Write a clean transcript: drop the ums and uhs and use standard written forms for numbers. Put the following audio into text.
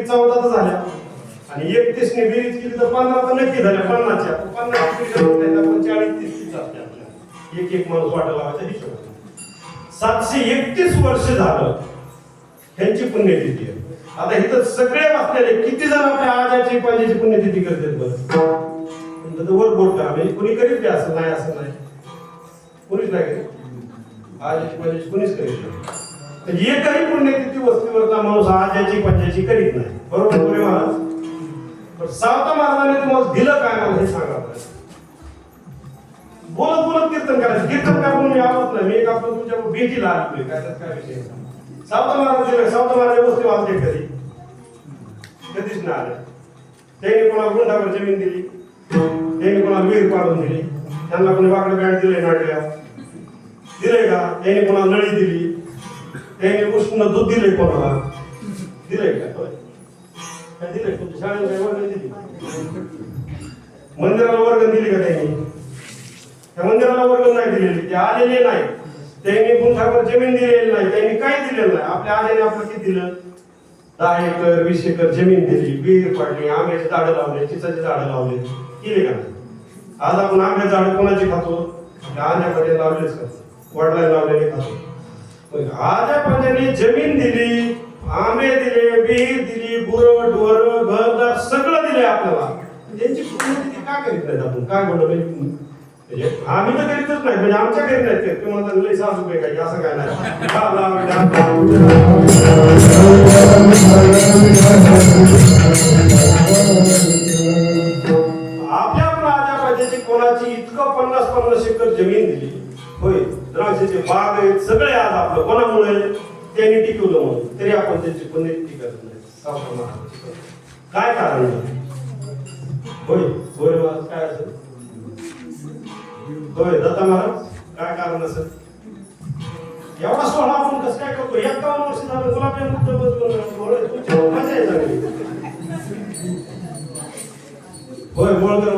14 तर झाल्या आणि 31 ने बेरीज केली तर 15 तर नक्की झाल्या. 50च्या 50 एक एक माणूस वाटा लावायचा हिशोब. 731 वर्ष झालं ह्यांची पुण्यतिथी आहे. आता इथं सगळे वाचलेले किती जण आपल्या आजाची पंजाची पुण्यतिथी करतात बरं? वर बोट करा म्हणजे कुणी करीत नाही असं नाही, असं नाही, कुणीच नाही करीत. आजाची पंजाची कुणीच करीत नाही. म्हणजे एकही पुण्यतिथी वस्तीवरचा माणूस आजाची पंजाची करीत नाही. बरोबर पुढे महाराज? पण सावता महाराजांनी तुम्हाला दिलं काय मला हे सांगा. बोलत बोलत कीर्तन करायचं. कीर्तन काय म्हणून मी आवडत नाही. मी एक आपण तुमच्या भेटीला आलोय काय त्यात काय विषय. सावता महाराज दिलं. सावता महाराज वस्ती वाचते कधी कधीच नाही आले. त्यांनी कोणाला गुंडावर जमीन दिली, त्यांनी कोणाला विहीर पाडून दिली, त्यांना कोणी वाकडं बँड दिले नाटल्या दिले का? त्यांनी कोणाला नळी दिली, त्यांनी उष्ण दूध दिले कोणाला दिलंय का? काय दिलंय? तुमच्या शाळेला काय वर्ग दिली? मंदिराला वर्ग दिली का त्यांनी? त्या मंदिराला वर्ग नाही दिलेली, ते आलेले नाही. त्यांनी गुंठावर जमीन दिलेली नाही, त्यांनी काही दिलेलं नाही. आपल्या आलेने आपलं किती दिलं? 10 एकर 20 एकर जमीन दिली, विहीर पाडली, आंब्याची झाडं लावले, चिंचाची झाडं लावले, केले का नाही? आज आपण आंब्याची झाडं कोणाची खातो? आंब्यामध्ये लावलेच का? वडिलांनी लावलेले खातो. आजा पंजाने जमीन दिली, आंबे दिले, विहीर दिली, गुरं ढोर घरदार सगळं दिले आपल्याला. त्यांची पुण्यतिथी का करीत नाही आपण? काय बोललं म्हणजे आम्ही तर करीतच नाही. म्हणजे आमच्या घरी नाही ते तुम्हाला लई सासू काही असं काय नाही. आपल्या राजा पाहिजे कोणाची इतकं 50-50 एकर जमीन दिली होय, द्राक्षाचे बाग आहेत सगळे. आज आपलं कोणामुळे त्यांनी टिकवलं म्हणून तरी आपण त्यांची पुण्यतिथी करत नाही. काय कारण होय? होय काय असेल? होय दत्ता महाराज काय कारण असेल? एवढा सोहळा आपण कसं काय करतो? 51 वर्ष झालं गुलाबजाम तुमची मजा आहे चांगली. होय बोल कर